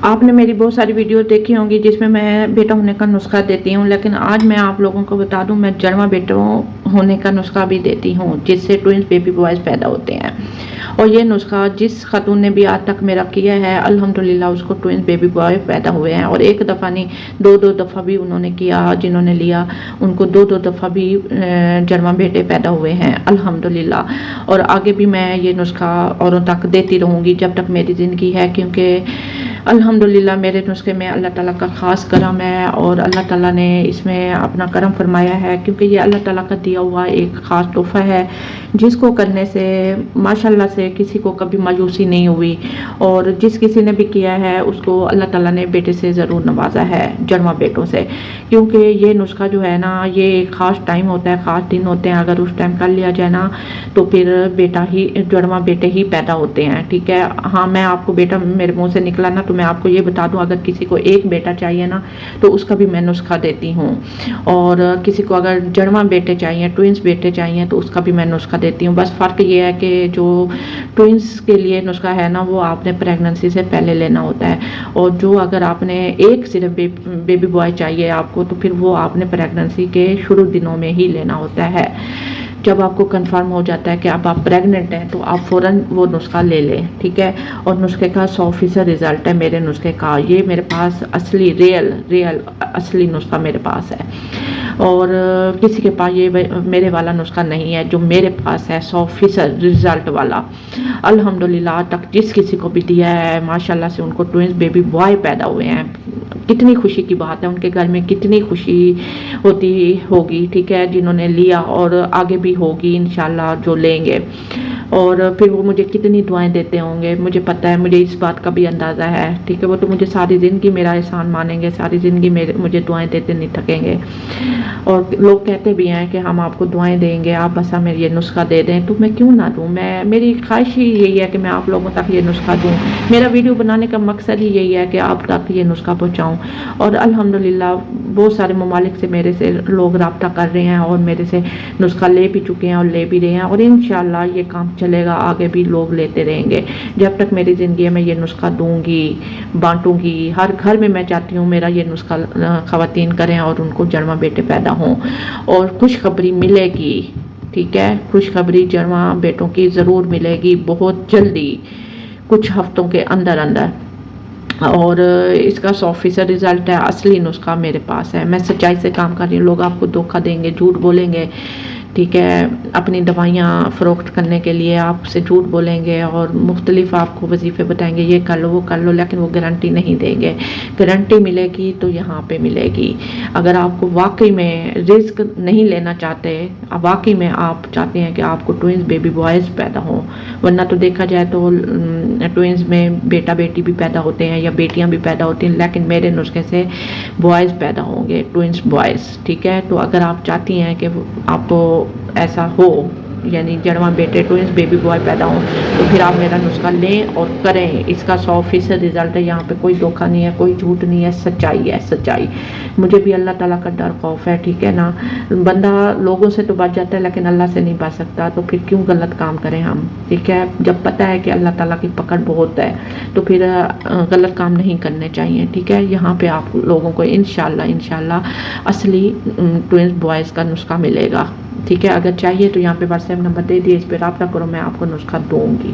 आपने मेरी बहुत सारी वीडियो देखी होंगी जिसमें मैं बेटा होने का नुस्खा देती हूँ, लेकिन आज मैं आप लोगों को बता दूँ मैं जड़वा बेटों होने का नुस्खा भी देती हूँ जिससे ट्विंस बेबी बॉयज़ पैदा होते हैं। और ये नुस्खा जिस खातून ने भी आज तक मेरा किया है अल्हम्दुलिल्लाह उसको ट्विंस बेबी बॉय पैदा हुए हैं। और एक दफ़ा नहीं, दो दफ़ा भी उन्होंने किया, जिन्होंने लिया उनको दो दफ़ा भी जड़वा बेटे पैदा हुए हैं अल्हम्दुलिल्लाह। और आगे भी मैं ये नुस्खा औरों तक देती रहूँगी जब तक मेरी ज़िंदगी है, क्योंकि अल्हम्दुलिल्लाह मेरे नुस्खे में अल्लाह ताला का ख़ास करम है और अल्लाह ताला ने इसमें अपना करम फरमाया है, क्योंकि ये अल्लाह ताला का दिया हुआ एक ख़ास तोहफ़ा है जिसको करने से माशाल्लाह से किसी को कभी मायूसी नहीं हुई। और जिस किसी ने भी किया है उसको अल्लाह ताला ने बेटे से ज़रूर नवाजा है, जड़वा बेटों से। क्योंकि ये नुस्खा जो है ना, ये ख़ास टाइम होता है, ख़ास दिन होते हैं, अगर उस टाइम कर लिया जाए ना तो फिर जड़वा बेटे ही पैदा होते हैं। ठीक है, हाँ मैं आपको बेटा मेरे मुँह से निकला ना तो मैं आपको ये बता दूं, अगर किसी को एक बेटा चाहिए ना तो उसका भी मैं नुस्खा देती हूँ। और किसी को अगर जड़वा बेटे चाहिए, ट्विंस बेटे चाहिए तो उसका भी मैं नुस्खा देती हूँ। बस फ़र्क ये है कि जो ट्विंस के लिए नुस्खा है ना वो आपने प्रेगनेंसी से पहले लेना होता है, और जो अगर आपने एक सिर्फ बेबी बॉय चाहिए आपको तो फिर वो आपने प्रेगनेंसी के शुरू दिनों में ही लेना होता है। जब आपको कंफर्म हो जाता है कि अब आप प्रेग्नेंट हैं तो आप फ़ौरन वो नुस्खा ले लें। ठीक है, और नुस्खे का 100% रिज़ल्ट है मेरे नुस्खे का। ये मेरे पास असली रियल असली नुस्खा मेरे पास है, और किसी के पास ये मेरे वाला नुस्खा नहीं है जो मेरे पास है 100% रिज़ल्ट वाला। अल्हम्दुलिल्लाह तक जिस किसी को भी दिया है माशाल्लाह से उनको ट्विंस बेबी बॉय पैदा हुए हैं। कितनी खुशी की बात है, उनके घर में कितनी खुशी होती होगी। ठीक है, जिन्होंने लिया और आगे भी होगी इंशाल्लाह जो लेंगे। और फिर वो मुझे कितनी दुआएं देते होंगे, मुझे पता है, मुझे इस बात का भी अंदाज़ा है। ठीक है, वो तो मुझे सारी ज़िंदगी मेरा एहसान मानेंगे, सारी ज़िंदगी मुझे दुआएं देते नहीं थकेंगे। और लोग कहते भी हैं कि हम आपको दुआएं देंगे, आप बस हमें ये नुस्खा दे दें, तो मैं क्यों ना दूँ। मेरी ख्वाहिश ही यही है कि मैं आप लोगों तक ये नुस्खा दूँ। मेरा वीडियो बनाने का मकसद ही यही है कि आप तक ये नुस्खा पहुँचाऊँ। और अल्हम्दुलिल्लाह बहुत सारे ममालिक से मेरे से लोग रब्ता कर रहे हैं और मेरे से नुस्खा ले भी चुके हैं और ले भी रहे हैं, और इंशाल्लाह ये काम चलेगा, आगे भी लोग लेते रहेंगे। जब तक मेरी ज़िंदगी में ये नुस्खा दूंगी, बांटूंगी, हर घर में मैं चाहती हूँ मेरा ये नुस्खा ख़वातीन करें और उनको जड़वा बेटे पैदा हों और खुशखबरी मिलेगी। ठीक है, खुशखबरी जड़वा बेटों की ज़रूर मिलेगी बहुत जल्दी, कुछ हफ्तों के अंदर अंदर। और इसका 100% रिज़ल्ट है, असली नुस्खा मेरे पास है। मैं सच्चाई से काम कर रही हूँ। लोग आपको धोखा देंगे, झूठ बोलेंगे। ठीक है, अपनी दवाइयाँ फ़रोख्त करने के लिए आपसे झूठ बोलेंगे और मुख्तलिफ आपको वजीफ़े बताएंगे, ये कर लो वो कर लो, लेकिन वो गारंटी नहीं देंगे। गारंटी मिलेगी तो यहाँ पे मिलेगी। अगर आपको वाकई में रिस्क नहीं लेना चाहते, वाकई में आप चाहते हैं कि आपको ट्विंस बेबी बॉयज़ पैदा हों, वरना तो देखा जाए तो ट्विंस में बेटा बेटी भी पैदा होते हैं या बेटियाँ भी पैदा होती हैं, लेकिन मेरे नुस्खे से बॉयज़ पैदा होंगे, ट्विंस बॉयज़। ठीक है, तो अगर आप चाहती हैं कि आपको ऐसा हो, यानी जड़वा बेटे ट्विंस बेबी बॉय पैदा हो, तो फिर आप मेरा नुस्खा लें और करें। इसका 100% रिज़ल्ट है, यहाँ पे कोई धोखा नहीं है, कोई झूठ नहीं है, सच्चाई है सच्चाई। मुझे भी अल्लाह ताला का डर खौफ है। ठीक है ना, बंदा लोगों से तो बच जाता है लेकिन अल्लाह से नहीं बच सकता, तो फिर क्यों गलत काम करें हम। ठीक है, जब पता है कि अल्लाह ताला की पकड़ बहुत है तो फिर गलत काम नहीं करने चाहिए। ठीक है, यहाँ पर आप लोगों को इंशाल्लाह असली ट्विंस बॉयज़ का नुस्खा मिलेगा। ठीक है, अगर चाहिए तो यहाँ पे व्हाट्सएप नंबर दे दिए, इस पर रब्ता करो, मैं आपको नुस्खा दूँगी।